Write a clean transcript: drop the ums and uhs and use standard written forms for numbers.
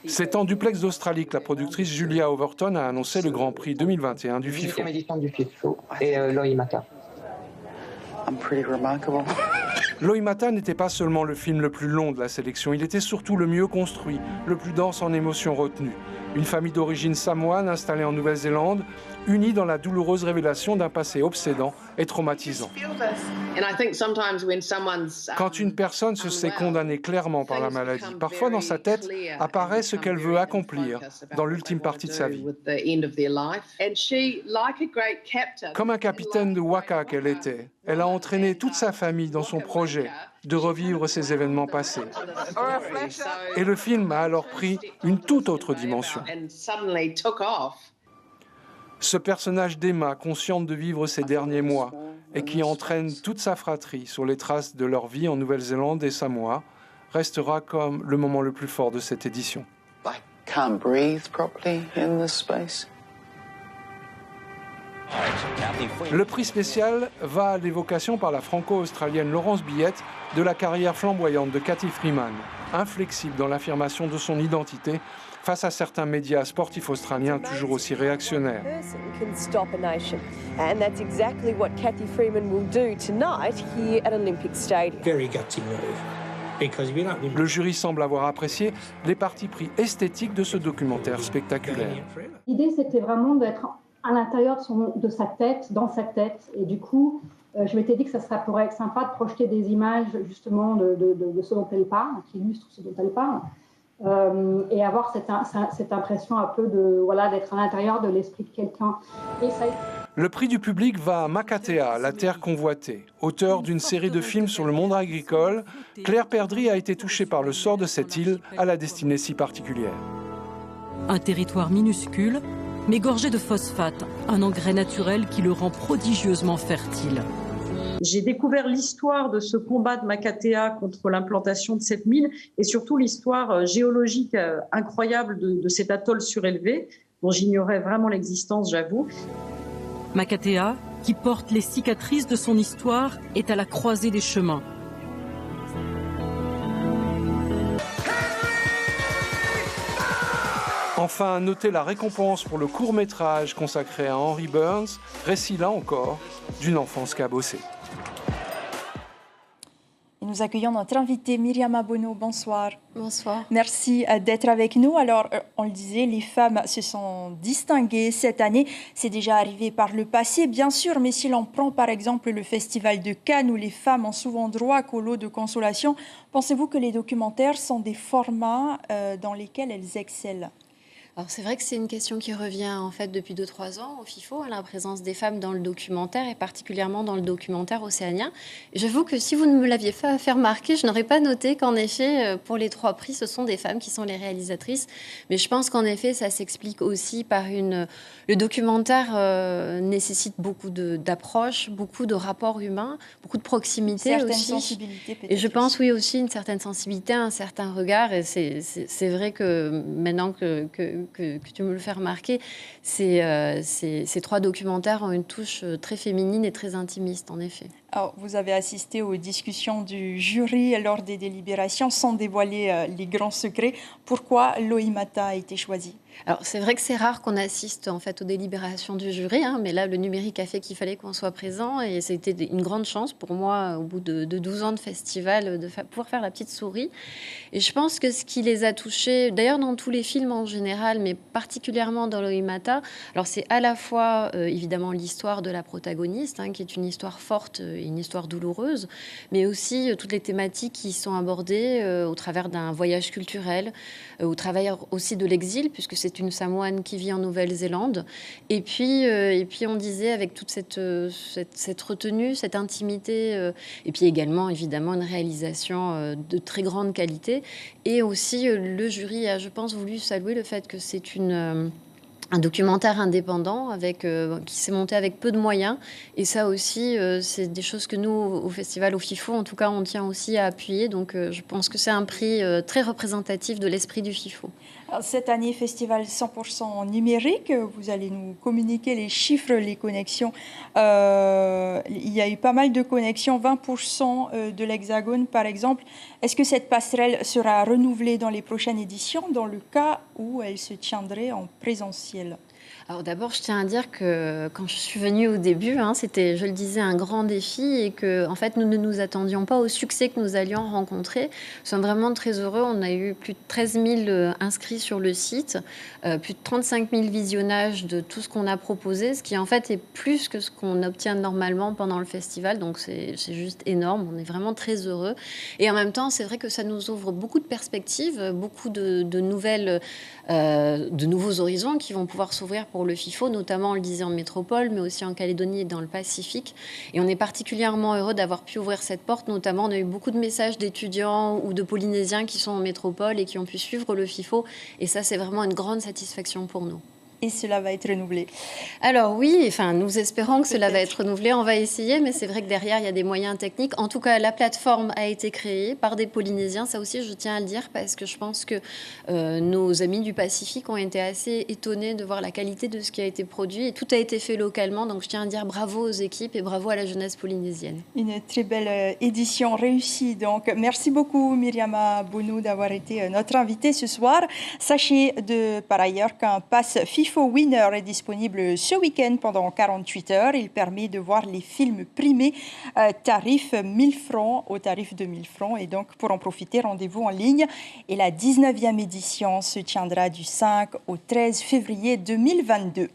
C'est en duplex d'Australie que la productrice Julia Overton a annoncé le Grand Prix 2021 du FIFO. Édition du FIFO et Loïmata. Loïmata n'était pas seulement le film le plus long de la sélection, il était surtout le mieux construit, le plus dense en émotions retenues. Une famille d'origine samoane installée en Nouvelle-Zélande, unie dans la douloureuse révélation d'un passé obsédant et traumatisant. Quand une personne se sait condamnée clairement par la maladie, parfois dans sa tête apparaît ce qu'elle veut accomplir dans l'ultime partie de sa vie. Comme un capitaine de waka qu'elle était, elle a entraîné toute sa famille dans son projet de revivre ces événements passés. Et le film a alors pris une toute autre dimension. Ce personnage d'Emma, consciente de vivre ses derniers mois et qui entraîne toute sa fratrie sur les traces de leur vie en Nouvelle-Zélande et Samoa, restera comme le moment le plus fort de cette édition. Le prix spécial va à l'évocation par la franco-australienne Laurence Billette de la carrière flamboyante de Cathy Freeman, inflexible dans l'affirmation de son identité face à certains médias sportifs australiens toujours aussi réactionnaires. Le jury semble avoir apprécié les partis pris esthétiques de ce documentaire spectaculaire. L'idée, c'était vraiment d'être à l'intérieur de sa tête, dans sa tête. Et du coup, je m'étais dit que ça pourrait être sympa de projeter des images justement de ce dont elle parle, qui illustrent ce dont elle parle, et avoir cette impression un peu d'être à l'intérieur de l'esprit de quelqu'un. Le prix du public va à Makatea, la terre convoitée. Auteur d'une série de films sur le monde agricole, Claire Perdry a été touchée par le sort de cette île à la destinée si particulière. Un territoire minuscule, mais gorgé de phosphate, un engrais naturel qui le rend prodigieusement fertile. J'ai découvert l'histoire de ce combat de Makatea contre l'implantation de cette mine et surtout l'histoire géologique incroyable de cet atoll surélevé, dont j'ignorais vraiment l'existence, j'avoue. Makatea, qui porte les cicatrices de son histoire, est à la croisée des chemins. Enfin, notez la récompense pour le court-métrage consacré à Henry Burns, récit là encore d'une enfance cabossée. Et nous accueillons notre invitée Myriam Abono. Bonsoir. Bonsoir. Merci d'être avec nous. Alors, on le disait, les femmes se sont distinguées cette année. C'est déjà arrivé par le passé, bien sûr, mais si l'on prend par exemple le Festival de Cannes où les femmes ont souvent droit qu'au lot de consolation, pensez-vous que les documentaires sont des formats dans lesquels elles excellent ? Alors c'est vrai que c'est une question qui revient en fait depuis 2-3 ans au FIFO, la présence des femmes dans le documentaire et particulièrement dans le documentaire océanien. J'avoue que si vous ne me l'aviez pas fait remarquer, je n'aurais pas noté qu'en effet, pour les 3 prix, ce sont des femmes qui sont les réalisatrices. Mais je pense qu'en effet, ça s'explique aussi par le documentaire nécessite beaucoup d'approches, beaucoup de rapports humains, beaucoup de proximité certaine aussi. Sensibilité peut-être. Et je pense oui aussi une certaine sensibilité, un certain regard. Et c'est vrai que maintenant que tu me le fais remarquer, ces 3 documentaires ont une touche très féminine et très intimiste, en effet. Alors, vous avez assisté aux discussions du jury lors des délibérations sans dévoiler les grands secrets. Pourquoi Loïmata a été choisi ? Alors, c'est vrai que c'est rare qu'on assiste en fait aux délibérations du jury, mais là, le numérique a fait qu'il fallait qu'on soit présent et c'était une grande chance pour moi, au bout de 12 ans de festival, de pouvoir faire la petite souris. Et je pense que ce qui les a touchés, d'ailleurs dans tous les films en général, mais particulièrement dans Loïmata, alors c'est à la fois évidemment l'histoire de la protagoniste, qui est une histoire forte, une histoire douloureuse, mais aussi toutes les thématiques qui sont abordées au travers d'un voyage culturel, au travers aussi de l'exil, puisque c'est une Samoane qui vit en Nouvelle-Zélande. Et puis on disait, avec toute cette retenue, cette intimité, et puis également, évidemment, une réalisation de très grande qualité. Et aussi, le jury a, je pense, voulu saluer le fait que c'est une un documentaire indépendant qui s'est monté avec peu de moyens. Et ça aussi, c'est des choses que nous, au festival, au FIFO, en tout cas, on tient aussi à appuyer. Donc, je pense que c'est un prix très représentatif de l'esprit du FIFO. Alors, cette année, festival 100% numérique. Vous allez nous communiquer les chiffres, les connexions. Il y a eu pas mal de connexions, 20% de l'Hexagone, par exemple. Est-ce que cette passerelle sera renouvelée dans les prochaines éditions, dans le cas où elle se tiendrait en présentiel? Alors d'abord, je tiens à dire que quand je suis venue au début, c'était, je le disais, un grand défi et que, en fait, nous ne nous attendions pas au succès que nous allions rencontrer. Nous sommes vraiment très heureux. On a eu plus de 13 000 inscrits sur le site, plus de 35 000 visionnages de tout ce qu'on a proposé, ce qui en fait est plus que ce qu'on obtient normalement pendant le festival. Donc c'est juste énorme. On est vraiment très heureux. Et en même temps, c'est vrai que ça nous ouvre beaucoup de perspectives, beaucoup de nouveaux horizons qui vont pouvoir s'ouvrir pour le FIFO, notamment, on le disait, en métropole, mais aussi en Calédonie et dans le Pacifique. Et on est particulièrement heureux d'avoir pu ouvrir cette porte. Notamment, on a eu beaucoup de messages d'étudiants ou de Polynésiens qui sont en métropole et qui ont pu suivre le FIFO. Et ça, c'est vraiment une grande satisfaction pour nous. Et cela va être renouvelé? Alors oui, nous espérons que cela va être renouvelé. On va essayer, mais c'est vrai que derrière, il y a des moyens techniques. En tout cas, la plateforme a été créée par des Polynésiens. Ça aussi, je tiens à le dire, parce que je pense que nos amis du Pacifique ont été assez étonnés de voir la qualité de ce qui a été produit. Et tout a été fait localement. Donc, je tiens à dire bravo aux équipes et bravo à la jeunesse polynésienne. Une très belle édition réussie. Donc, merci beaucoup, Myriama Bounou, d'avoir été notre invitée ce soir. Sachez par ailleurs qu'un pass FIFO Winner est disponible ce week-end pendant 48 heures. Il permet de voir les films primés tarif 1000 francs au tarif de 1000 francs. Et donc, pour en profiter, rendez-vous en ligne. Et la 19e édition se tiendra du 5 au 13 février 2022.